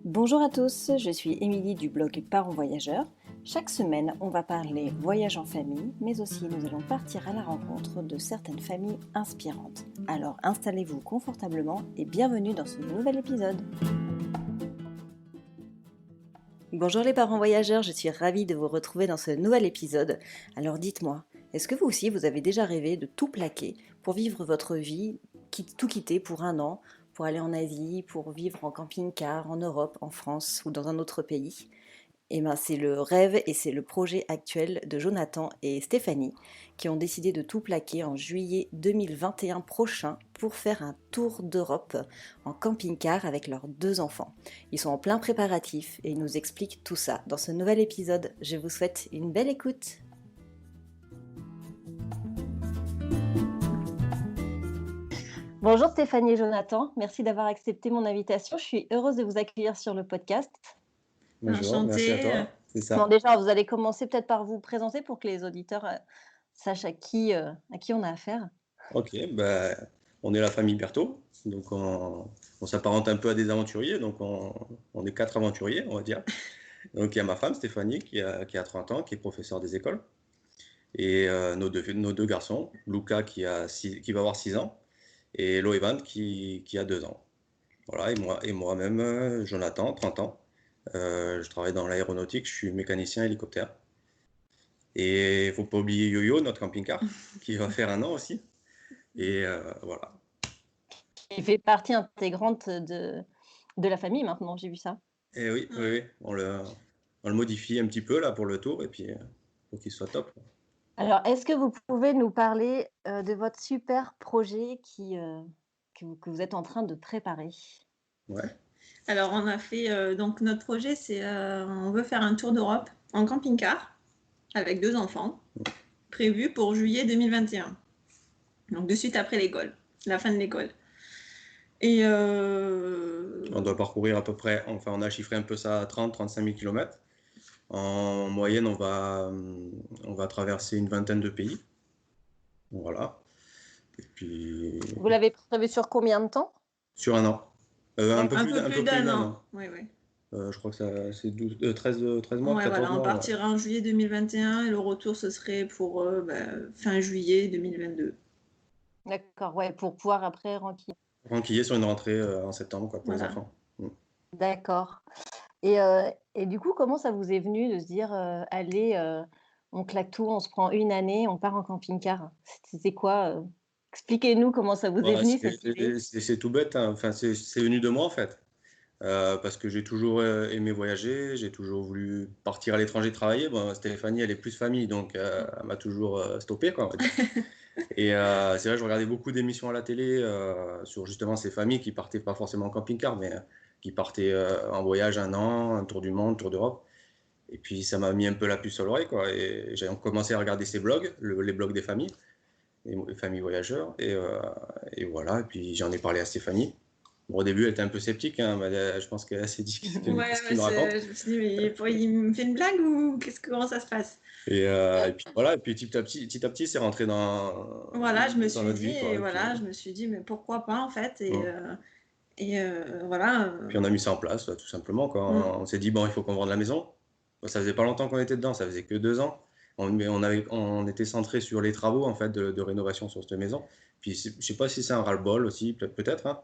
Bonjour à tous, je suis Émilie du blog Parents Voyageurs. Chaque semaine, on va parler voyage en famille, mais aussi nous allons partir à la rencontre de certaines familles inspirantes. Alors installez-vous confortablement et bienvenue dans ce nouvel épisode. Bonjour les parents voyageurs, je suis ravie de vous retrouver dans ce nouvel épisode. Alors dites-moi, est-ce que vous aussi vous avez déjà rêvé de tout plaquer pour vivre votre vie, tout quitter pour un an, pour aller en Asie, pour vivre en camping-car, en Europe, en France ou dans un autre pays? Eh ben, c'est le rêve et c'est le projet actuel de Jonathan et Stéphanie qui ont décidé de tout plaquer en juillet 2021 prochain pour faire un tour d'Europe en camping-car avec leurs 2 enfants. Ils sont en plein préparatif et ils nous expliquent tout ça dans ce nouvel épisode. Je vous souhaite une belle écoute. Bonjour Stéphanie et Jonathan, merci d'avoir accepté mon invitation. Je suis heureuse de vous accueillir sur le podcast. Bonjour, merci à toi. C'est ça. Bon, déjà, vous allez commencer peut-être par vous présenter pour que les auditeurs sachent à qui on a affaire. Ok, on est la famille Berthaud, donc on s'apparente un peu à des aventuriers, donc on est 4 aventuriers, on va dire. Donc il y a ma femme Stéphanie qui a 30 ans, qui est professeure des écoles, et nos deux garçons, Luca qui va avoir 6 ans, et Loevan qui a 2 ans. Voilà, et moi-même, Jonathan, 30 ans. Je travaille dans l'aéronautique, je suis mécanicien hélicoptère. Et il ne faut pas oublier Yo-Yo, notre camping-car, qui va faire un an aussi. Et voilà. Il fait partie intégrante de la famille maintenant, j'ai vu ça. Et oui, oui, oui. On le modifie un petit peu là pour le tour et puis faut qu'il soit top. Alors, est-ce que vous pouvez nous parler de votre super projet que vous êtes en train de préparer? Ouais. Alors, on a fait donc notre projet, c'est on veut faire un tour d'Europe en camping-car avec 2 enfants, prévu pour juillet 2021. Donc, de suite après l'école, la fin de l'école. Et On doit parcourir à peu près, enfin on a chiffré un peu ça à 30-35 000 km. En moyenne, on va traverser une vingtaine de pays. Voilà. Et puis Vous l'avez prévu sur combien de temps? sur un an. un peu plus d'un an. an. Oui, oui. Je crois que c'est 13 mois, Ouais, 14 voilà, on mois. partira en juillet 2021 et le retour, ce serait pour fin juillet 2022. D'accord, ouais, pour pouvoir après rentrer. Ranquillé sur une rentrée en septembre quoi, pour les Voilà. enfants. D'accord. Et du coup, comment ça vous est venu de se dire, «Allez, on claque tout, on se prend une année, on part en camping-car»? C'était quoi? Expliquez-nous comment ça vous est Ouais, venu cette idée? c'est tout bête, hein. Enfin, c'est venu de moi en fait. Parce que j'ai toujours aimé voyager, j'ai toujours voulu partir à l'étranger travailler. Bon, Stéphanie, elle est plus famille, donc elle m'a toujours stoppé, quoi, on va dire. Et c'est vrai, je regardais beaucoup d'émissions à la télé sur justement ces familles qui partaient pas forcément en camping-car, mais qui partaient en voyage un an, un tour du monde, tour d'Europe. Et puis ça m'a mis un peu la puce à l'oreille, quoi. Et j'ai commencé à regarder ces blogs, les blogs des familles, les familles voyageurs. Et voilà, et puis j'en ai parlé à Stéphanie. Bon, au début, elle était un peu sceptique, hein, mais je pense qu'elle s'est dit Ouais, qu'est-ce qu'il me raconte. je me suis dit, mais il me fait une blague ou comment ça se passe? Et puis voilà, et puis petit à petit, c'est rentré Voilà, je me dans suis notre dit, vie, quoi. et Et puis, voilà, je me suis dit, mais pourquoi pas en fait? mm. Voilà. Puis on a mis ça en place, tout simplement, quoi. On s'est dit, bon, il faut qu'on vende la maison. Bon, ça faisait pas longtemps qu'on était dedans, ça faisait que 2 ans. Mais on était centré sur les travaux en fait de rénovation sur cette maison. Puis je sais pas si c'est un ras-le-bol aussi, peut-être, hein.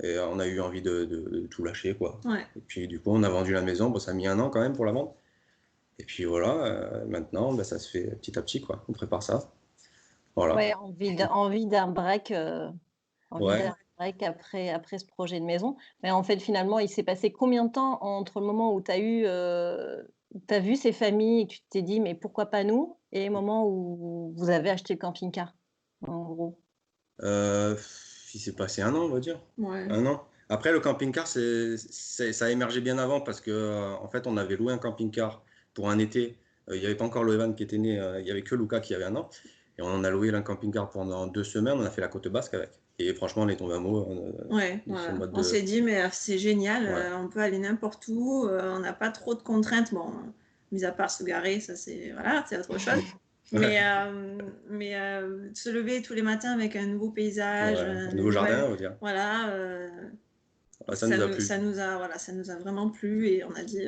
Et on a eu envie de tout lâcher, quoi. Ouais. Et puis du coup, on a vendu la maison. Bon, ça a mis un an quand même pour la vendre. Et puis voilà, maintenant, ça se fait petit à petit, quoi. On prépare ça. Voilà. Ouais, envie d'un break, envie Ouais. d'un break après ce projet de maison. Mais en fait, finalement, il s'est passé combien de temps entre le moment où tu as vu ces familles et que tu t'es dit: «Mais pourquoi pas nous?» et le moment où vous avez acheté le camping-car, en gros? Euh, il s'est passé un an, on va dire. Ouais. Un an. Après, le camping-car, ça a émergé bien avant parce que, en fait, on avait loué un camping-car pour un été. Il n'y avait pas encore le Evan qui était né, il n'y avait que Luca qui avait un an. Et on en a loué un camping-car pendant 2 semaines, on a fait la côte basque avec. Et franchement, on est tombé amoureux Ouais, de ce voilà. mode On de. s'est dit, mais c'est génial, Ouais. on peut aller n'importe où, on n'a pas trop de contraintes. Bon, mis à part se garer, ça c'est voilà, c'est autre chose. Ouais. Se lever tous les matins avec un nouveau paysage, Ouais. Un de nouveau jardin, nouvelles, on va dire. voilà, Ça nous a plu. Voilà, ça nous a vraiment plu et on a dit,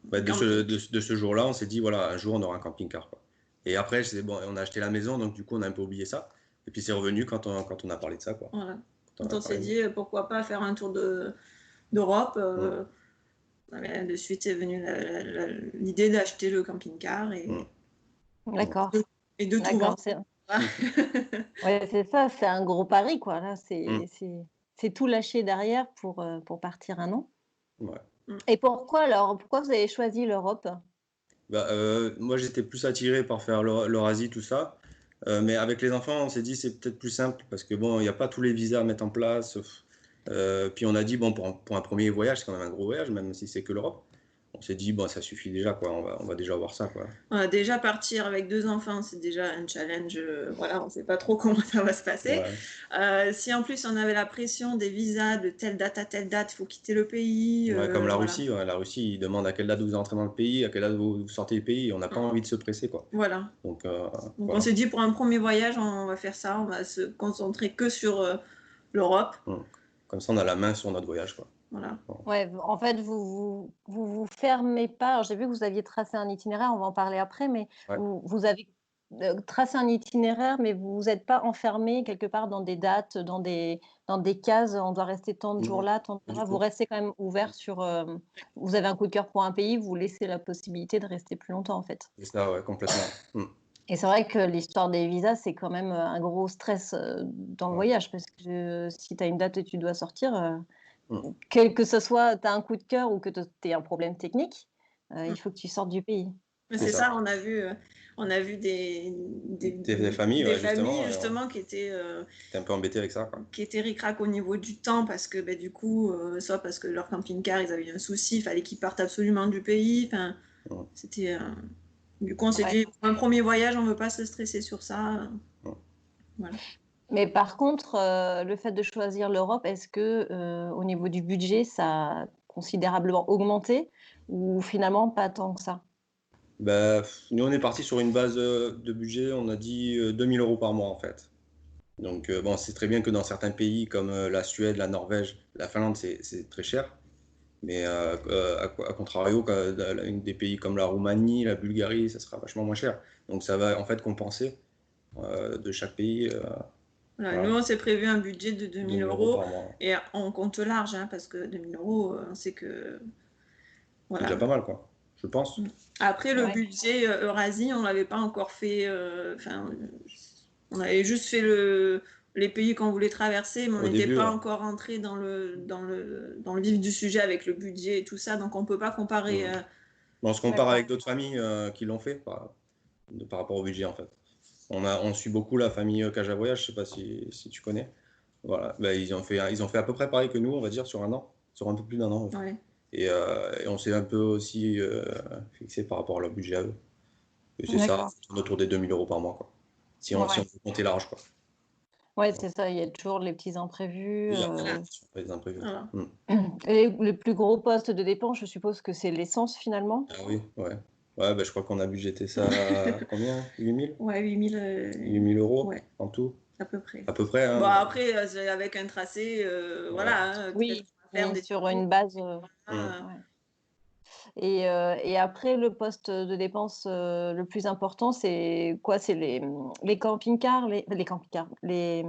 De ce jour-là, on s'est dit, voilà, un jour, on aura un camping-car, quoi. Et après, bon, on a acheté la maison, donc du coup, on a un peu oublié ça. Et puis, c'est revenu quand on a parlé de ça, quoi. Voilà. Quand Quand on s'est dit, pourquoi pas faire un tour d'Europe. De suite est venue l'idée d'acheter le camping-car D'accord. et de tout vendre. Ouais, c'est ça, c'est un gros pari, quoi. Là, Mm. c'est tout lâcher derrière pour partir un an. Ouais. Et pourquoi alors? Pourquoi vous avez choisi l'Europe? Moi, j'étais plus attiré par faire l'Eurasie, tout ça. Mais avec les enfants, on s'est dit c'est peut-être plus simple parce que bon, il n'y a pas tous les visas à mettre en place. Puis on a dit bon, pour un premier voyage, c'est quand même un gros voyage, même si c'est que l'Europe. On s'est dit bon, ça suffit déjà, quoi. On va déjà voir ça, quoi. Déjà partir avec 2 enfants, c'est déjà un challenge. Voilà, on ne sait pas trop comment ça va se passer. Ouais. Si en plus on avait la pression des visas de telle date à telle date, il faut quitter le pays. Ouais, comme la voilà. Russie, la Russie, ils demandent à quelle date vous entrez dans le pays, à quelle date vous sortez du pays. On n'a pas envie de se presser, quoi. Voilà. Donc voilà. voilà. On s'est dit pour un premier voyage, on va faire ça, on va se concentrer que sur l'Europe. Comme ça, on a la main sur notre voyage, quoi. Voilà. Ouais, en fait, vous fermez pas. Alors, j'ai vu que vous aviez tracé un itinéraire, on va en parler après, mais Ouais. vous avez tracé un itinéraire, mais vous n'êtes pas enfermé quelque part dans des dates, dans des cases, on doit rester tant de jours là, tant de là. Vous restez quand même ouvert sur. Vous avez un coup de cœur pour un pays, vous laissez la possibilité de rester plus longtemps, en fait. C'est ça, ouais, complètement. Et c'est vrai que l'histoire des visas, c'est quand même un gros stress dans le voyage, parce que si tu as une date et tu dois sortir. Quel que ce soit, tu as un coup de cœur ou que tu aies un problème technique, il faut que tu sortes du pays. C'est ça, on a vu des familles, justement qui étaient un peu embêtées avec ça, quoi. Qui étaient ric-rac au niveau du temps parce que du coup, soit parce que leur camping-car, ils avaient eu un souci, il fallait qu'ils partent absolument du pays. Enfin, c'était. Du coup, on s'est dit, pour un premier voyage, on ne veut pas se stresser sur ça. Voilà. Mais par contre, le fait de choisir l'Europe, est-ce que au niveau du budget, ça a considérablement augmenté ou finalement pas tant que ça? Nous, on est parti sur une base de budget, on a dit 2000 € par mois, en fait. Donc, bon, c'est très bien que dans certains pays comme la Suède, la Norvège, la Finlande, c'est très cher. Mais à contrario, des pays comme la Roumanie, la Bulgarie, ça sera vachement moins cher. Donc, ça va en fait compenser de chaque pays. Voilà. Nous, on s'est prévu un budget de 2000 € par mois. et on compte large, parce que 2000 €, on sait que. Voilà. C'est déjà pas mal, quoi, je pense. Après, le budget Eurasie, on l'avait pas encore fait. On avait juste fait les pays qu'on voulait traverser, mais on n'était pas encore entré dans le vif du sujet avec le budget et tout ça, donc on peut pas comparer. On se compare avec d'autres familles qui l'ont fait par rapport au budget, en fait. On suit beaucoup la famille Caja Voyage, je sais pas si tu connais. Voilà, ils ont fait à peu près pareil que nous, on va dire, sur un an, sur un peu plus d'un an. Ouais. Et on s'est un peu aussi fixé par rapport à leur budget à eux. Et c'est ça, autour des 2000 € par mois, quoi. Si on veut compter large, quoi. Ouais, c'est ça, il y a toujours les petits imprévus. Les imprévus. Voilà. Et les plus gros postes de dépenses, je suppose que c'est l'essence finalement. Ah oui, ouais. Ouais, je crois qu'on a budgété ça à combien? 8000? Ouais, 8000 € en tout. À peu près. À peu près. Hein. Bon, après, avec un tracé, voilà. Oui, sur une base. Et après, le poste de dépense le plus important, c'est quoi? C'est les camping-cars, les camping-cars, les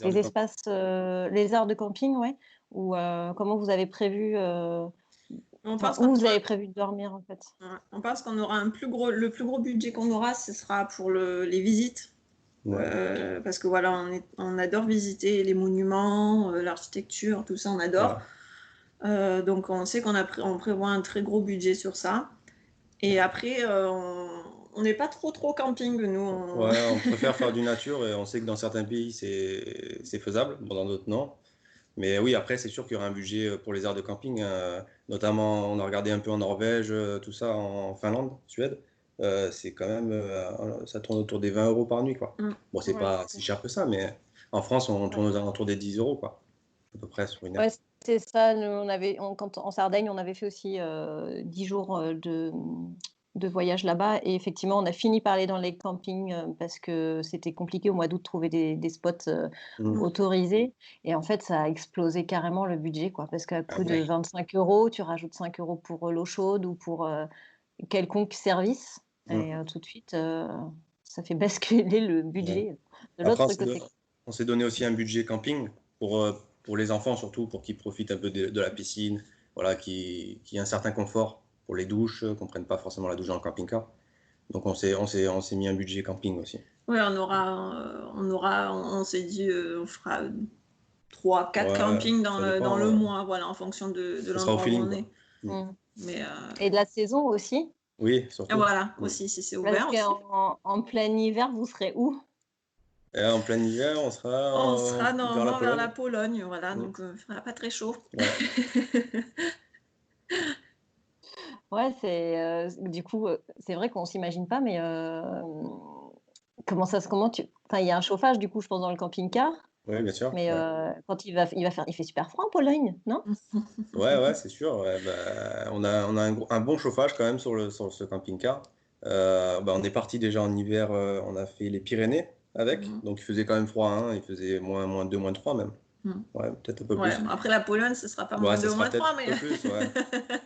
espaces, les aires de camping, ouais? Ou comment vous avez prévu où vous avez prévu de dormir en fait? On pense qu'on aura le plus gros budget qu'on aura, ce sera pour les visites. Parce que voilà, on adore visiter les monuments, l'architecture, tout ça, on adore. Donc on sait qu'on prévoit un très gros budget sur ça. Et après, on n'est pas trop camping, nous. On préfère faire du nature et on sait que dans certains pays, c'est faisable, dans d'autres, non. Mais oui, après, c'est sûr qu'il y aura un budget pour les aires de camping. Notamment, on a regardé un peu en Norvège, tout ça, en Finlande, Suède. C'est quand même, ça tourne autour des 20 € par nuit, quoi. Bon, c'est pas si cher que ça, mais en France, on tourne aux alentours des 10 €, quoi. À peu près sur une heure. Ouais, c'est ça. Nous, en Sardaigne, on avait fait aussi 10 jours de voyage là-bas et effectivement, on a fini par aller dans les campings, parce que c'était compliqué au mois d'août de trouver des spots, Mmh. autorisés et en fait, ça a explosé carrément le budget, quoi. Parce qu'à Ah coup de ouais. 25 €, tu rajoutes 5 € pour, l'eau chaude ou pour, quelconque service et Mmh. tout de suite, ça fait basculer le Ouais. budget de Après, l'autre côté. on s'est donné aussi un budget camping pour les enfants surtout, pour qu'ils profitent un peu de la piscine, voilà, qu'il y ait un certain confort pour les douches, qu'on prenne pas forcément la douche dans le camping-car. Donc on s'est mis un budget camping aussi. Ouais, on s'est dit, on fera 3-4 Ouais, campings ça dans le dépend, mois, voilà, en fonction de ça sera au l'endroit où feeling, on quoi. est. Mmh. Mmh Mais et de la saison aussi? Oui, et surtout. voilà, Mmh. aussi, si c'est Parce ouvert aussi. qu'en plein hiver, vous serez où? Et en plein hiver, on sera On sera vers la normalement vers la Pologne. Pologne, voilà, Mmh. donc il fera pas très chaud. Ouais. Ouais, du coup, c'est vrai qu'on s'imagine pas, mais enfin, il y a un chauffage, du coup, je pense, dans le camping-car, Oui, bien sûr. mais Ouais. quand il fait super froid en Pologne, non? Ouais, ouais, c'est sûr. Ouais, bah, on a un bon chauffage quand même sur ce camping-car. Bah, on est parti déjà en hiver, on a fait les Pyrénées avec, Mhm. donc il faisait quand même froid, hein, il faisait -2, -3 même. Mhm. Ouais, peut-être un peu Ouais, plus. après la Pologne, ce sera pas Ouais, moins ça 2, sera moins peut-être 3, un mais peu plus, ouais.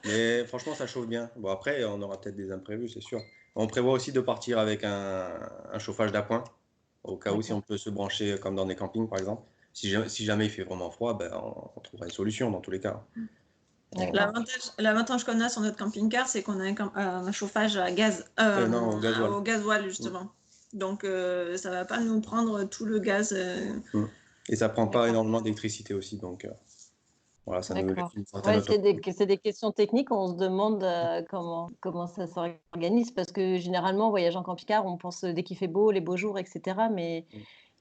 Mais franchement, ça chauffe bien. Bon, après, on aura peut-être des imprévus, c'est sûr. On prévoit aussi de partir avec un chauffage d'appoint, au cas où si on D'accord, peut se brancher comme dans des campings, par exemple. Si jamais il fait vraiment froid, ben, on trouvera une solution dans tous les cas. On- d'accord. l'avantage qu'on a sur notre camping-car, c'est qu'on a un chauffage à gaz, non, au gasoil. au gasoil, Mm, justement. Donc, ça va pas nous prendre tout le gaz. mm. Et ça prend pas D'accord, énormément d'électricité aussi, donc voilà, ça nous laisse d'accord. une certaine Ouais, autonomie. c'est des questions techniques, on se demande, comment ça s'organise parce que généralement, en voyageant en camping-car, on pense, dès qu'il fait beau, les beaux jours et cetera, mais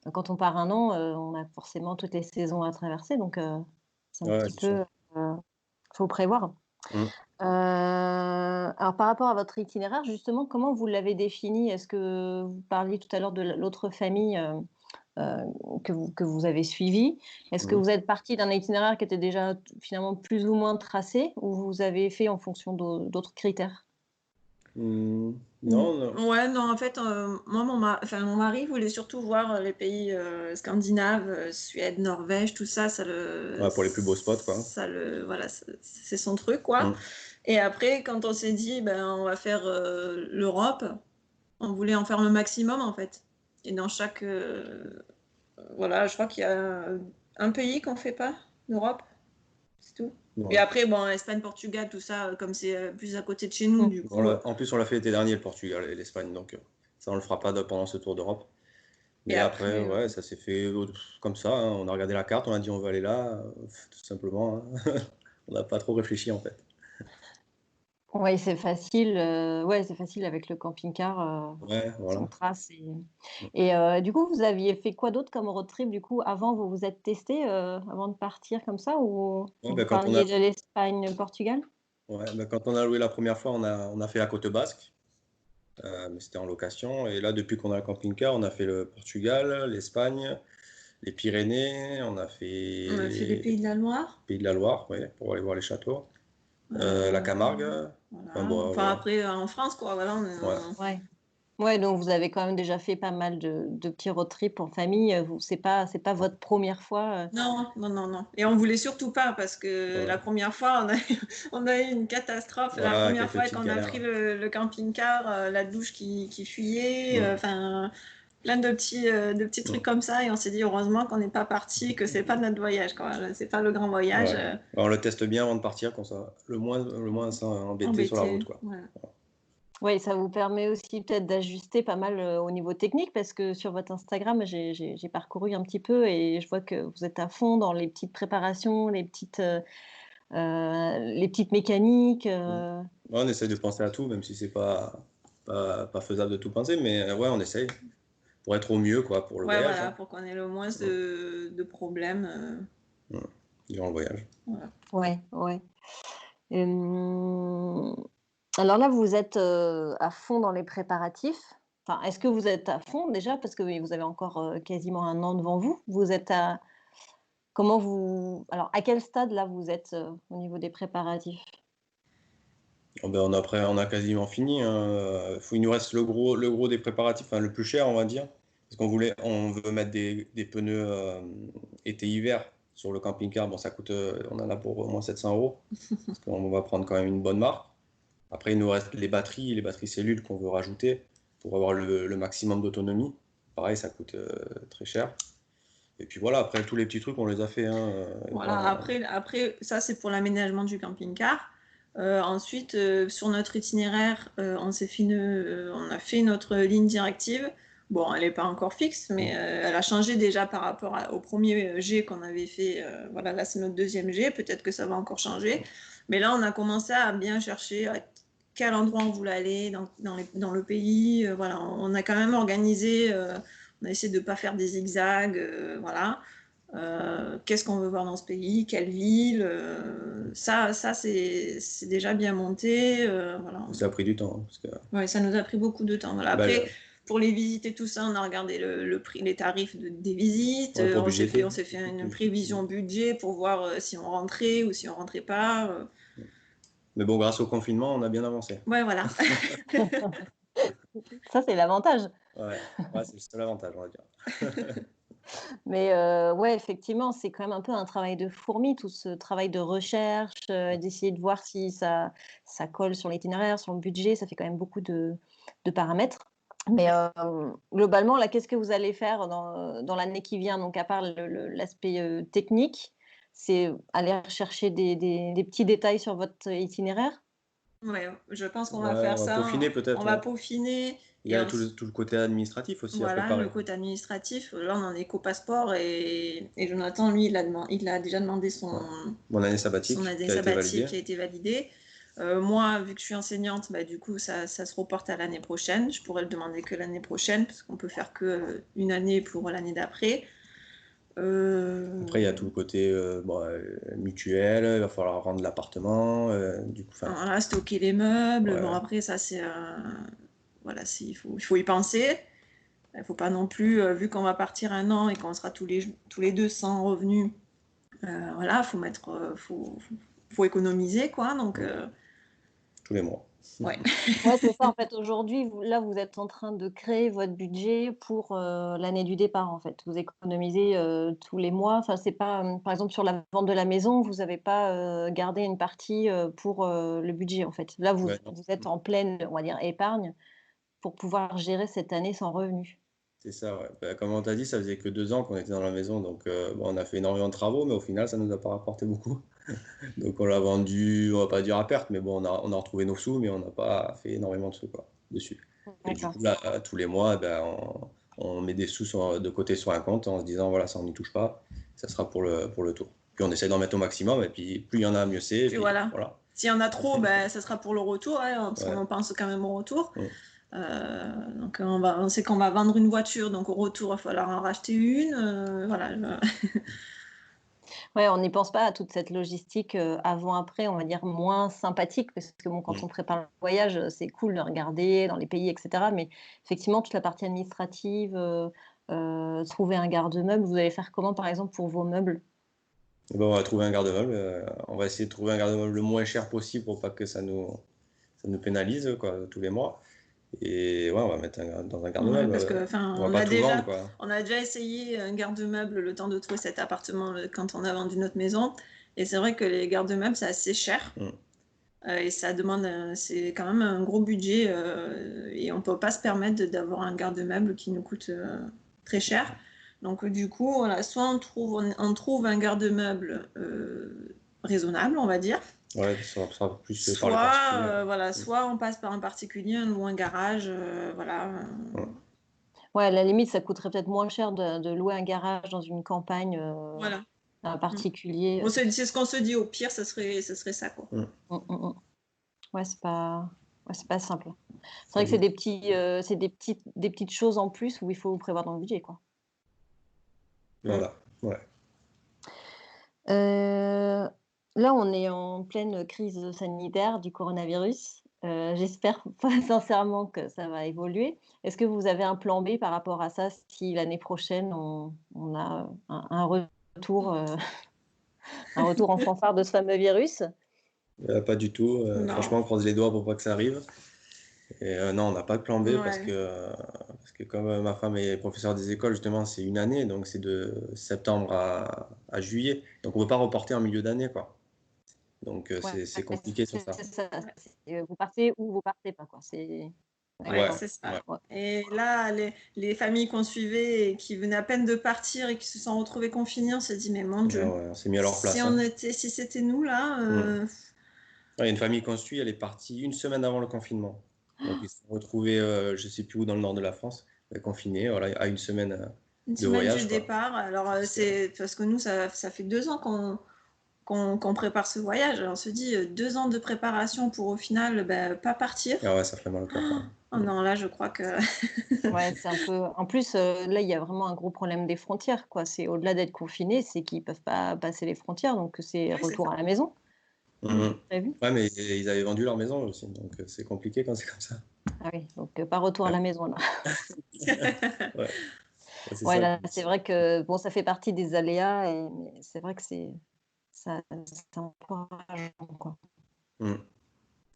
Mm. quand on part 1 an, on a forcément toutes les saisons à traverser donc c'est un Ouais, petit c'est sûr. peu, faut prévoir. Mm. Alors par rapport à votre itinéraire, justement, comment vous l'avez défini? Est-ce que vous parliez tout à l'heure de l'autre famille, heu, que vous avez suivie. Est-ce que Mm. vous êtes partis d'un itinéraire qui était déjà finalement plus ou moins tracé ou vous avez fait en fonction d'autres critères? Mm. Mm. Non, non. Ouais, non, en fait, moi, mon mari voulait surtout voir les pays scandinaves, Suède, Norvège, tout ça, Ouais, pour les plus beaux spots, quoi. voilà, c'est son truc, quoi. Mm. Et après, quand on s'est dit, ben, on va faire l'Europe, on voulait en faire le maximum, en fait. Et dans chaque, voilà, je crois qu'il y a un pays qu'on fait pas, l'Europe, c'est tout. Et Ouais. après, bon, Espagne, Portugal, tout ça, comme c'est plus à côté de chez nous, Mmh. du Bon, coup. en plus, on l'a fait l'été dernier, le Portugal et l'Espagne, donc ça, on le fera pas pendant ce tour d'Europe. Et Mais après, après, ouais, ça s'est fait comme ça, hein. On a regardé la carte, on a dit on va aller là, tout simplement, hein. On n'a pas trop réfléchi en fait. Ouais, c'est facile avec le camping-car, Ouais, on voilà. trace et du coup, vous aviez fait quoi d'autre comme road trip du coup avant? Vous vous êtes testés, avant de partir comme ça ou Ouais, vous ben, quand on a, parliez de l'Espagne, le Portugal? ouais, ben, quand on a loué la première fois, on a fait la côte basque, mais c'était en location. Et là, depuis qu'on a le camping-car, on a fait le Portugal, l'Espagne, les Pyrénées, on a on a fait les fait Pays de la Loire. Pays de la Loire, ouais, pour aller voir les châteaux. La Euh, Camargue, enfin voilà. bon, Enfin, voilà. après, en France, quoi. Voilà, Ouais. Ouais. Ouais, donc vous avez quand même déjà fait pas mal de petits road trips en famille, c'est pas votre première fois, non, non, non, non. Et on voulait surtout pas parce que la Ouais. première fois, on a eu une catastrophe. La Voilà, première quelques fois petites qu'on a pris galères. le camping-car, la douche qui fuyait, Mm, enfin, plein de petits trucs mm. comme ça. Et on s'est dit heureusement qu'on n'est pas parti, que c'est pas notre voyage, quoi. C'est pas le grand voyage. Ouais. On le teste bien avant de partir, qu'on soit le moins embêté sur la route, Embêté. quoi. Voilà. Oui, ça vous permet aussi peut-être d'ajuster pas mal, au niveau technique parce que sur votre Instagram, j'ai parcouru un petit peu et je vois que vous êtes à fond dans les petites préparations, les petites mécaniques, Mm. Ouais, on essaye de penser à tout, même si c'est pas faisable de tout penser, mais ouais, on essaye pour être au mieux, quoi, pour le Ouais, voyage, voilà, hein. pour qu'on ait le moins Mm, de problèmes. mm. Durant le voyage. Voilà. ouais, ouais. Hem, alors là, vous êtes, à fond dans les préparatifs. Enfin, est-ce que vous êtes à fond déjà? Parce que oui, vous avez encore, quasiment 1 an devant vous. Vous êtes à à quel stade là vous êtes, au niveau des préparatifs? Oh ben, on a quasiment fini, hein. Il nous reste le gros des préparatifs, enfin, le plus cher, on va dire. Parce on veut mettre des pneus été-hiver sur le camping-car. Bon, ça coûte, on en a pour au moins 700 euros. Parce qu'on va prendre quand même une bonne marque. Après, il nous reste les batteries cellules qu'on veut rajouter pour avoir le maximum d'autonomie. Pareil, ça coûte très cher. Et puis voilà, après, tous les petits trucs, on les a fait, hein. Voilà, Voilà. après ça c'est pour l'aménagement du camping-car. Ensuite, sur notre itinéraire, on a fait notre ligne directive. Bon, elle n'est pas encore fixe, mais elle a changé déjà par rapport au premier G qu'on avait fait. Voilà, là c'est notre deuxième G, peut-être que ça va encore changer. Mais là, on a commencé à bien chercher à quel endroit on voulait aller dans le pays. Voilà, on a quand même organisé, on a essayé de ne pas faire des zigzags. Voilà. Qu'est-ce qu'on veut voir dans ce pays, quelle ville, ça c'est déjà bien monté. Voilà. Ça a pris du temps, hein, parce que Ouais, ça nous a pris beaucoup de temps. Voilà. bah, Après, pour les visites et tout ça, on a regardé le prix, les tarifs des visites. ouais, pour budgéter. On s'est fait une prévision budget pour voir si on rentrait ou si on rentrait pas. Mais bon, grâce au confinement, on a bien avancé. Ouais, voilà. Ça, c'est l'avantage. Ouais, ouais, c'est le seul avantage, on va dire. Mais ouais, effectivement, c'est quand même un peu un travail de fourmi, tout ce travail de recherche, d'essayer de voir si ça colle sur l'itinéraire, sur le budget. Ça fait quand même beaucoup de paramètres. Mais globalement, là, qu'est-ce que vous allez faire dans l'année qui vient? Donc, à part l'aspect technique, c'est aller rechercher des petits détails sur votre itinéraire? Ouais, je pense qu'on va Ouais, faire on va ça. peaufiner On peut-être, va ouais. peaufiner. Il y a tout le côté administratif aussi à Voilà, le préparer. côté administratif. Là, on en est qu'au passeport et Jonathan, lui, il a déjà demandé Ouais. Mon année son sabbatique année qui a été sabbatique validée. qui a été validée. Moi, vu que je suis enseignante, bah, du coup, ça se reporte à l'année prochaine. Je pourrais le demander que l'année prochaine parce qu'on peut faire que une année pour l'année d'après. Après, il y a tout le côté mutuel, il va falloir rendre l'appartement. Du coup, enfin, Voilà, stocker les meubles. Bon, ouais, après, ça, c'est voilà, il faut y penser. Il ne faut pas non plus, vu qu'on va partir un an et qu'on sera tous les deux sans revenus, voilà, faut économiser, quoi. Donc, tous les mois. ouais. Ouais, c'est ça, en fait, aujourd'hui, vous êtes en train de créer votre budget pour, l'année du départ, en fait. Vous économisez, tous les mois. Enfin, c'est pas, par exemple, sur la vente de la maison, vous avez pas, gardé une partie, pour, le budget, en fait. Là, Ouais, non. vous êtes en pleine, on va dire, épargne pour pouvoir gérer cette année sans revenu. C'est ça, ouais. Bah, comme on t'a dit, ça faisait que 2 ans qu'on était dans la maison, donc bon, on a fait énormément de travaux, mais au final, ça nous a pas rapporté beaucoup. Donc on l'a vendu, on va pas dire à perte, mais bon, on a retrouvé nos sous, mais on n'a pas fait énormément de sous, quoi, dessus. Et du D'accord. coup, là, tous les mois, ben, on met des sous de côté sur un compte en se disant, voilà, ça, on n'y touche pas, ça sera pour le tour. Puis on essaie d'en mettre au maximum, et puis plus il y en a, mieux c'est, et Puis puis voilà. voilà. S'il y en a trop, ben, ça sera pour le retour, hein, parce Ouais. qu'on pense quand même au retour. Mm. Donc, on sait qu'on va vendre une voiture, donc au retour, il va falloir en racheter une. Voilà. Ouais, on n'y pense pas à toute cette logistique, avant-après, on va dire moins sympathique parce que bon, quand Mm. on prépare le voyage, c'est cool de regarder dans les pays et cetera, mais effectivement toute la partie administrative, trouver un garde-meuble, vous allez faire comment par exemple pour vos meubles? Et ben, on va trouver un garde-meuble, on va essayer de trouver un garde-meuble le moins cher possible pour pas que ça nous pénalise, quoi, tous les mois. Et ouais, on va mettre dans un Ouais, garde-meuble. parce que, enfin, On va pas tout vendre, quoi. on a déjà essayé un garde-meuble le temps de trouver cet appartement quand on a vendu notre maison. Et c'est vrai que les garde-meubles, c'est assez cher. Mm. Et ça demande, c'est quand même un gros budget. Et on peut pas se permettre d'avoir un garde-meuble qui nous coûte très cher. Donc, du coup, voilà, soit on trouve un garde-meuble raisonnable, on va dire. Ouais, ça sera plus par les particuliers. Voilà, soit on passe par un particulier ou un garage. Voilà. Ouais. Ouais, à la limite, ça coûterait peut-être moins cher de louer un garage dans une campagne, Voilà. un particulier, C'est ce qu'on se dit, au pire, ce serait ça, quoi. Mm. Ouais, c'est pas simple. C'est Et vrai que du- c'est des petites choses en plus où il faut prévoir dans le budget, quoi. Voilà. Ouais. Heu, Là, on est en pleine crise sanitaire du coronavirus. J'espère pas sincèrement que ça va évoluer. Est-ce que vous avez un plan B par rapport à ça si l'année prochaine on a un retour, un retour en fanfare de ce fameux virus? Pas du tout. Non. Franchement, on croise les doigts pour pas que ça arrive. Et non, on n'a pas de plan B Ouais. parce que comme ma femme est professeure des écoles, justement, c'est une année, donc c'est de septembre à juillet. Donc on ne peut pas reporter en milieu d'année, quoi. Donc Ouais, c'est compliqué sur ça. c'est ça. Ouais. Vous partez ou vous partez pas, quoi. Ouais, Ouais, D'accord. c'est ça. ouais. Ouais. Et là, les familles qu'on suivait et qui venaient à peine de partir et qui se sont retrouvées confinées, on s'est dit, mais mon Ouais, Dieu, ouais, on s'est mis à leur place, hein. si c'était nous là, Mm. Il y a une famille qu'on suit, elle est partie une semaine avant le confinement. Donc ils se sont retrouvés, je sais plus où, dans le nord de la France, confinés, voilà, à une semaine une de semaine du voyage, quoi. départ. Alors, C'est- c'est parce que nous, ça fait 2 ans qu'on prépare ce voyage. Alors, on se dit, 2 ans de préparation pour au final, ben, pas partir. Ah ouais, ça fait mal au cœur, quand Oh même. non, là, je crois que Ouais, c'est un peu. En plus, là, il y a vraiment un gros problème des frontières, quoi. C'est au-delà d'être confinés, c'est qu'ils peuvent pas passer les frontières, donc c'est oui, c'est retour ça. à la maison, Mhm. prévu. Ouais, mais ils avaient vendu leur maison aussi, donc c'est compliqué quand c'est comme ça. Ah oui, donc pas retour à Ouais, la maison là. ouais, ouais, c'est Ouais, ça. là, c'est vrai que bon, ça fait partie des aléas, mais c'est vrai que c'est un peu rageant, quoi. Mhm,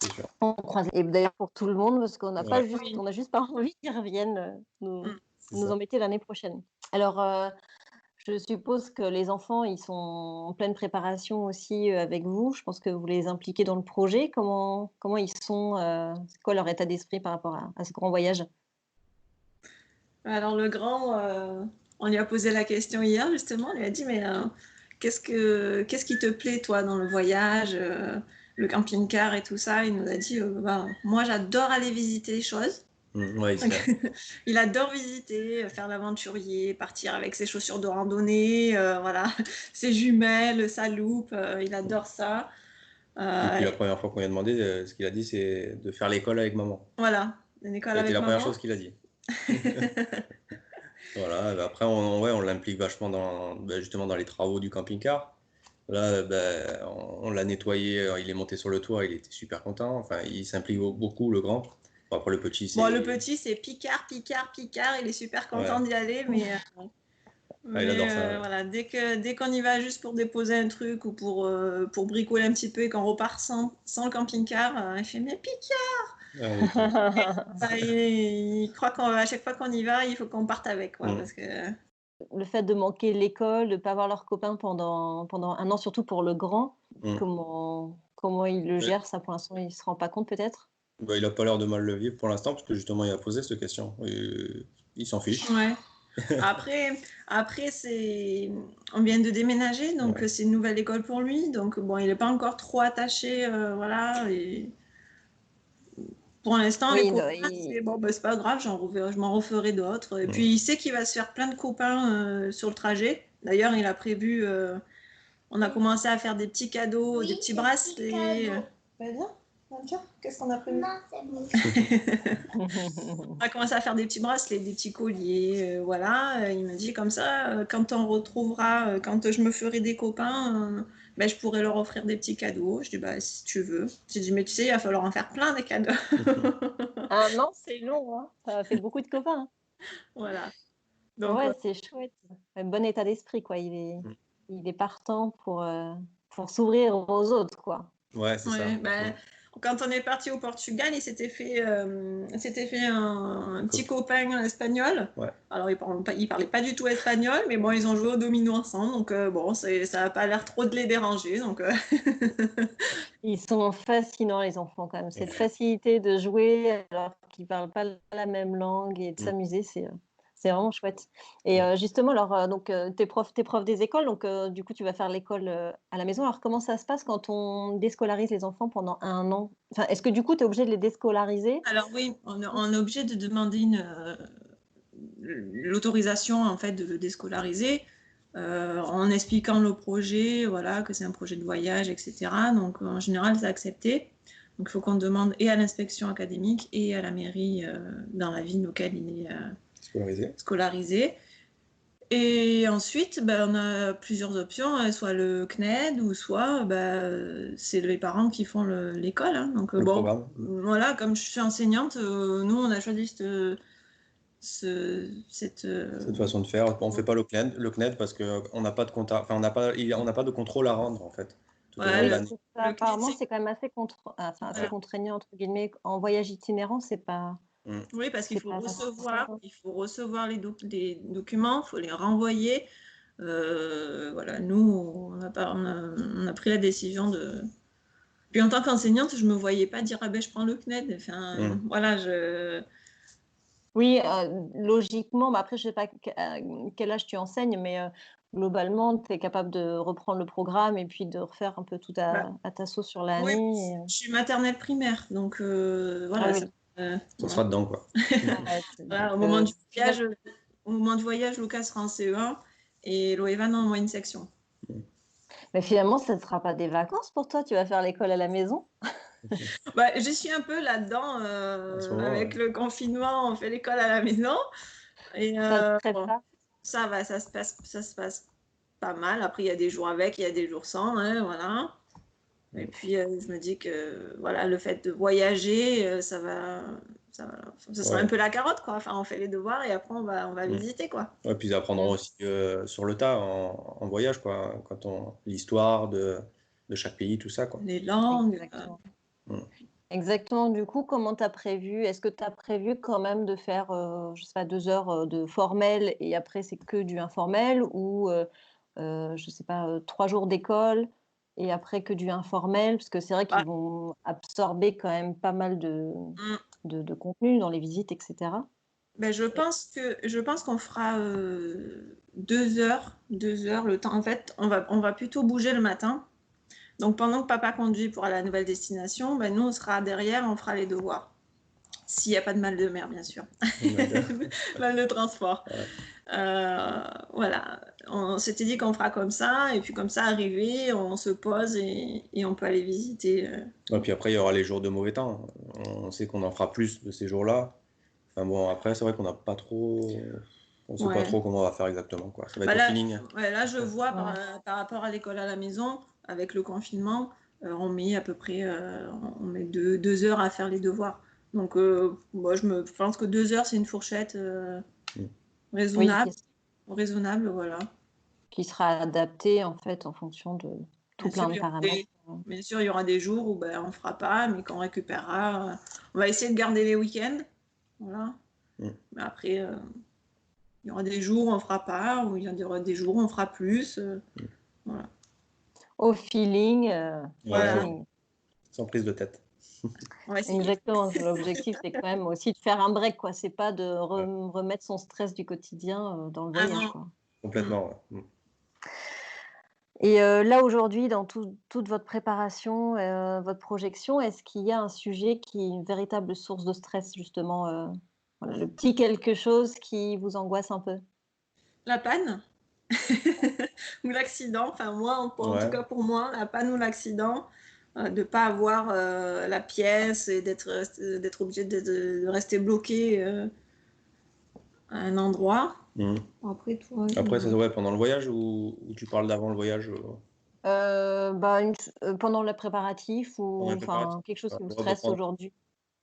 c'est sûr. On croise et d'ailleurs pour tout le monde parce Ouais, Oui. on a juste pas envie qu'ils reviennent, Mmh. c'est nous ça. embêter l'année prochaine. Alors, je suppose que les enfants, ils sont en pleine préparation aussi, avec vous. Je pense que vous les impliquez dans le projet. Comment ils sont, c'est quoi leur état d'esprit par rapport à ce grand voyage? Alors le grand, on lui a posé la question hier justement, on lui a dit: «Mais, qu'est-ce qui te plaît toi dans le voyage, le camping-car et tout ça?» Il nous a dit: «Ben, moi j'adore aller visiter les choses». Ouais, il se Donc fait. il adore visiter, faire l'aventurier, partir avec ses chaussures de randonnée, voilà, ses jumelles, sa loupe, il adore ça. Et puis Heu, la première fois qu'on lui a demandé, ce qu'il a dit, c'est de faire l'école avec maman. voilà, une Ça école a été avec la première maman. chose qu'il a dit. Voilà, bah après, ouais, on l'implique vachement justement dans les travaux du camping-car. Là, bah, on l'a nettoyé, il est monté sur le toit, il était super content. Enfin, il s'implique beaucoup, le grand. Bon, après, le petit, Bon, le c'est. petit, c'est Picard, Picard, Picard, il est super content Ouais, d'y aller, ah, il adore ça. Ouais. voilà, dès qu'on y va juste pour déposer un truc ou pour bricoler un petit peu et qu'on repart sans le camping-car, il fait mais Picard! Ah oui, oui. Il croit qu'à chaque fois qu'on y va, il faut qu'on parte avec, quoi, Mm, parce que Le fait de manquer l'école, de pas voir leurs copains pendant un an, surtout pour le grand, mm. comment il le Ouais. gère ça pour l'instant? Il se rend pas compte peut-être? Bah, il a pas l'air de mal le vivre pour l'instant, parce que justement, il a posé cette question. Il s'en fiche. ouais. Après, on vient de déménager, donc Ouais. c'est une nouvelle école pour lui. Donc bon, il n'est pas encore trop attaché, voilà. Et pour l'instant, les Oui, non, copains, c'est bon, bah, c'est pas grave, je m'en referai d'autres. Et puis Mm. il sait qu'il va se faire plein de copains sur le trajet. D'ailleurs, il a prévu, on a commencé à faire des petits cadeaux, des petits bracelets. Bah, viens, tiens, qu'est-ce qu'on a prévu? Non, c'est bon. On a commencé à faire des petits bracelets, des petits colliers, voilà. Il m'a dit comme ça, quand on retrouvera, quand je me ferai des copains, ben, je pourrai leur offrir des petits cadeaux. Je dis, bah, si tu veux. J'ai dit, mais tu sais, il va falloir en faire plein des cadeaux. 1 an, c'est long, hein. Ça fait beaucoup de copains, hein. Voilà. Donc, Ouais, c'est chouette. Un bon état d'esprit, quoi. Il est partant pour s'ouvrir aux autres, quoi. Ouais, c'est ouais, ça. ben, quand on est parti au Portugal, s'était fait un petit copain espagnol. Ouais. Alors, il parlait pas du tout espagnol, mais bon, ils ont joué au domino ensemble, donc bon, ça n'a pas l'air trop de les déranger. Donc, Ils sont fascinants, les enfants, quand même. Cette Ouais. facilité de jouer alors qu'ils parlent pas la même langue et de Mm. s'amuser, c'est vraiment chouette. Et Ouais. justement, alors, donc, tu prof des écoles, donc, du coup, tu vas faire l'école, à la maison. Alors, comment ça se passe quand on déscolarise les enfants pendant 1 an? Enfin, est-ce que, du coup, tu es obligé de les déscolariser? alors oui, on est obligé de demander l'autorisation en fait de le déscolariser. En expliquant le projet, voilà, que c'est un projet de voyage, etc. Donc en général, c'est accepté. Donc il faut qu'on demande et à l'inspection académique et à la mairie dans la ville auquel il est Scolarisé. scolarisé. Et ensuite, ben, on a plusieurs options, soit le CNED ou soit c'est les parents qui font l'école. Hein. Donc Le bon, programme. voilà, comme je suis enseignante, nous on a choisi cette Cette façon de faire. On ne fait pas le CNED parce qu'on n'a pas de on n'a pas de contrôle à rendre, en fait. tout au Ouais, long de Oui, l'année. c'est ça. le Apparemment, classique. c'est quand même assez Voilà. contraignant, entre guillemets. En voyage itinérant, Mm. Oui, parce qu'il c'est pas ça. il faut recevoir les documents, il faut les renvoyer. Voilà, nous, on a pris la décision de. Puis en tant qu'enseignante, je me voyais pas dire ah ben je prends le CNED. Enfin, Mm. voilà, Oui, logiquement, mais après, je sais pas quel âge tu enseignes, mais globalement, tu es capable de reprendre le programme et puis de refaire un peu tout bah, à ta sauce sur oui, l'année. je suis maternelle primaire, donc Ah voilà. oui, Ça Voilà. sera dedans, quoi. ouais, Voilà, donc, finalement, au moment du voyage, Lucas sera en CE1 et Loévan en moyenne section. mais finalement, ça ne sera pas des vacances pour toi, tu vas faire l'école à la maison. Bah, je suis un peu là-dedans En ce moment, avec le confinement, on fait l'école à la maison et Ça te bon, prépare. ça va, ça se passe pas mal. Après, il y a des jours avec, il y a des jours sans, hein, voilà. Et puis, je me dis que voilà, le fait de voyager, ça sera un ouais. peu la carotte, quoi. Enfin, on fait les devoirs et après, on va Mm. visiter, quoi. Ouais, puis ils apprendront Mm. aussi sur le tas en voyage, quoi. L'histoire de chaque pays, tout ça, quoi. Les langues. Exactement. Mm. Exactement. Du coup, comment tu as prévu? Est-ce que tu as prévu quand même de faire, je sais pas, 2 heures de formel et après c'est que du informel ou, je sais pas, 3 jours d'école et après que du informel? Parce que c'est vrai Bah, qu'ils vont absorber quand même pas mal mm, de contenu dans les visites, etc. ben, je pense qu'on fera 2 heures, 2 heures le temps. En fait, on va plutôt bouger le matin. Donc, pendant que papa conduit pour aller à la nouvelle destination, ben, nous, on sera derrière, on fera les devoirs. S'il n'y a pas de mal de mer, bien sûr. D'accord. Mal de transport. Ouais. Voilà. On s'était dit qu'on fera comme ça. Et puis, comme ça, arrivé, on se pose et on peut aller visiter. Et puis après, il y aura les jours de mauvais temps. On sait qu'on en fera plus de ces jours-là. Enfin bon, après, c'est vrai qu'on n'a pas trop. On sait pas Ouais. trop comment on va faire exactement, quoi. Ça va Bah être au là, feeling. ouais, là, je vois Ouais. par rapport à l'école à la maison, avec le confinement, on met à peu près on met 2 heures à faire les devoirs. Donc, moi, je pense que 2 heures, c'est une fourchette Mm. Oui, raisonnable, raisonnable, voilà. qui sera adapté en fait en fonction de tout Bien sûr, plein de paramètres. bien sûr, il y aura des jours où ben, on fera pas, mais qu'on récupérera. On va essayer de garder les week-ends, voilà. Mm. Mais après, il y aura des jours où on fera pas, ou il y aura des jours où on fera plus. Voilà. Au feeling, au Ouais, Voilà, feeling. sans prise de tête. on va essayer. Exactement. L'objectif, c'est quand même aussi de faire un break, quoi. C'est pas de Ouais. remettre son stress du quotidien dans le Ah voyage, non. quoi. Mm. Complètement, ouais. Mm. Et là, aujourd'hui, dans toute votre préparation, votre projection, est-ce qu'il y a un sujet qui est une véritable source de stress, justement, voilà, le petit quelque chose qui vous angoisse un peu? La panne ou l'accident, enfin moi, en tout Ouais. cas pour moi, la panne ou l'accident, de ne pas avoir la pièce et d'être obligé de rester bloqué à un endroit. Mm. Après, toi, Après, ça, ouais, pendant le voyage ou tu parles d'avant le voyage Bah, pendant le préparatif pendant ou les préparatifs? enfin, quelque chose Ouais, qui vous ouais, bah, stresse aujourd'hui?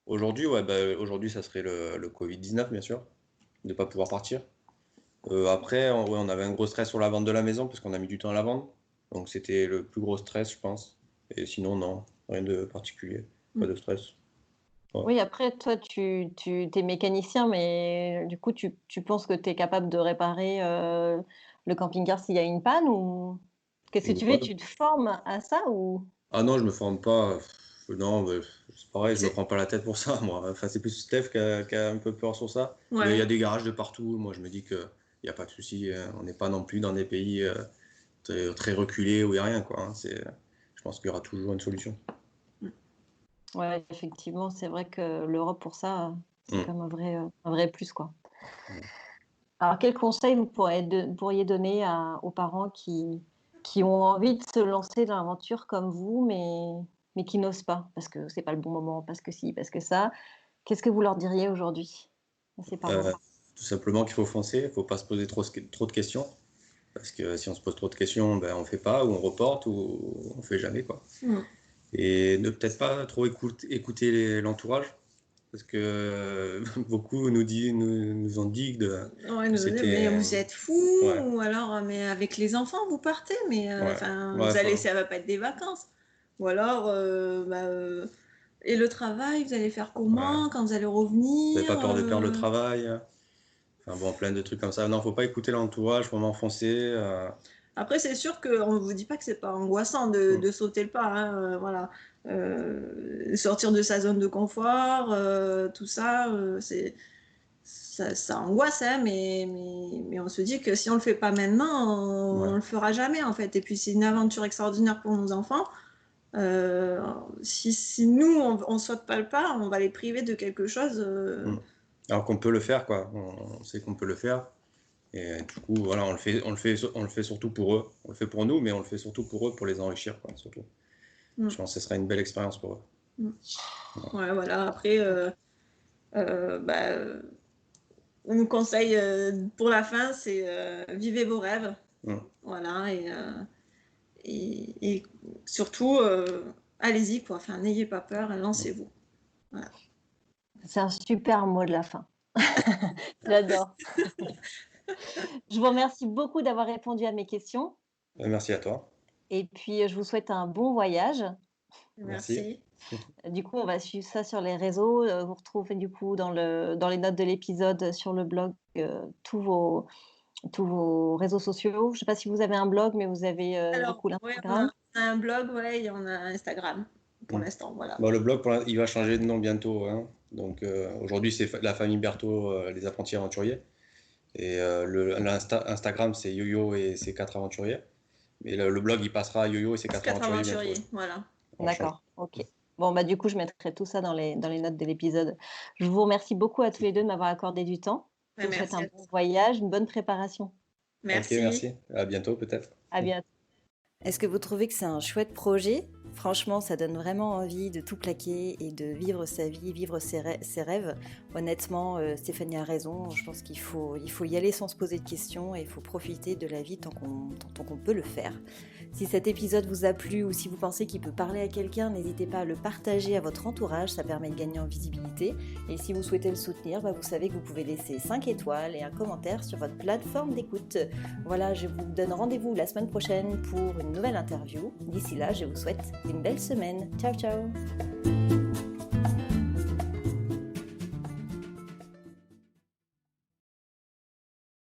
aujourd'hui, ouais, bah, aujourd'hui, ça serait le Covid-19, bien sûr, de ne pas pouvoir partir. Après, ouais, on avait un gros stress sur la vente de la maison parce qu'on a mis du temps à la vendre. Donc, c'était le plus gros stress, je pense. Et sinon, non, rien de particulier. Pas de stress. Ouais. Oui, après, toi, tu es mécanicien, mais du coup, tu penses que tu es capable de réparer le camping-car s'il y a une panne ou qu'est-ce que tu fais? Ouais. Tu te formes à ça ou? Ah non, je me forme pas. Non, bah, c'est pareil, je me c'est prends pas la tête pour ça, moi. Enfin, c'est plus Steph qui a un peu peur sur ça. Mais il y a ouais. des garages de partout. Moi, je me dis que il n'y a pas de souci. On n'est pas non plus dans des pays très reculés où il n'y a rien, quoi. Hein. Je pense qu'il y aura toujours une solution. Ouais, effectivement, c'est vrai que l'Europe, pour ça, c'est Mm. quand même un vrai plus, quoi. Alors, quel conseil vous pourriez donner aux parents qui ont envie de se lancer dans l'aventure comme vous, mais qui n'osent pas, parce que c'est pas le bon moment, parce que ci, parce que ça. Qu'est-ce que vous leur diriez aujourd'hui à ces Euh, parents-là? Tout simplement qu'il faut foncer, il faut pas se poser trop de questions. Parce que si on se pose trop de questions, ben, on fait pas, ou on reporte, ou on fait jamais, quoi. Mm. Et ne peut-être pas trop écouter l'entourage. parce que beaucoup nous ont dit Ouais, que mais c'était... vous êtes fous, ouais, ou alors, mais avec les enfants, vous partez, mais ouais, enfin, ouais, ça va pas être des vacances. Ou alors, et le travail, vous allez faire ouais. comment quand vous allez Vous n'avez revenir pas peur de perdre le travail? Enfin bon, plein de trucs comme ça. Non, faut pas écouter l'entourage, faut m'enfoncer. Après, c'est sûr qu'on ne vous dit pas que c'est pas angoissant de sauter le pas, hein, voilà. Sortir de sa zone de confort, tout ça, ça angoisse, hein, mais on se dit que si on le fait pas maintenant, Ouais. on le fera jamais, en fait. Et puis, c'est une aventure extraordinaire pour nos enfants. Euh, si nous, on saute pas le pas, on va les priver de quelque chose. Mm. Alors qu'on peut le faire, quoi. On sait qu'on peut le faire. Et du coup, voilà, on le fait surtout pour eux. On le fait pour nous, mais on le fait surtout pour eux, pour les enrichir, quoi, surtout. Mm. Je pense que ce sera une belle expérience pour eux. Mm. Ouais, voilà. Après, mon conseil pour la fin, c'est vivez vos rêves. Mm. Voilà. Et surtout, allez-y, quoi. Enfin, n'ayez pas peur, lancez-vous. Voilà. C'est un super mot de la fin. J'adore. Je vous remercie beaucoup d'avoir répondu à mes questions. Merci à toi. Et puis, je vous souhaite un bon voyage. Merci. Merci. Du coup, on va suivre ça sur les réseaux. Vous retrouvez du coup dans les notes de l'épisode sur le blog tous vos réseaux sociaux. Je ne sais pas si vous avez un blog, mais vous avez du Alors, coup ouais, on a l'Instagram. un blog, ouais, et on a Instagram pour Mm. l'instant, voilà. Bon, le blog, il va changer de nom bientôt, hein. Donc aujourd'hui, c'est la famille Berthaud, les apprentis aventuriers. Et Instagram, c'est Yo-Yo et ses 4 aventuriers. Mais le blog, il passera à Yo-Yo et ses 4 4 aventuriers bientôt. aventuriers, voilà. On change. D'accord, ok. Bon, bah, du coup, je mettrai tout ça dans les notes de l'épisode. Je vous remercie beaucoup à tous les deux de m'avoir accordé du temps. Je vous souhaite Merci un à bon toi. voyage, une bonne préparation. Ok, Merci. merci. À bientôt peut-être. À bientôt. Est-ce que vous trouvez que c'est un chouette projet? Franchement, ça donne vraiment envie de tout plaquer et de vivre sa vie, vivre ses rêves. Honnêtement, Stéphanie a raison. Je pense qu'il faut y aller sans se poser de questions et il faut profiter de la vie tant qu'on peut le faire. Si cet épisode vous a plu ou si vous pensez qu'il peut parler à quelqu'un, n'hésitez pas à le partager à votre entourage, ça permet de gagner en visibilité. Et si vous souhaitez le soutenir, vous savez que vous pouvez laisser 5 étoiles et un commentaire sur votre plateforme d'écoute. Voilà, je vous donne rendez-vous la semaine prochaine pour une nouvelle interview. D'ici là, je vous souhaite une belle semaine. Ciao ciao.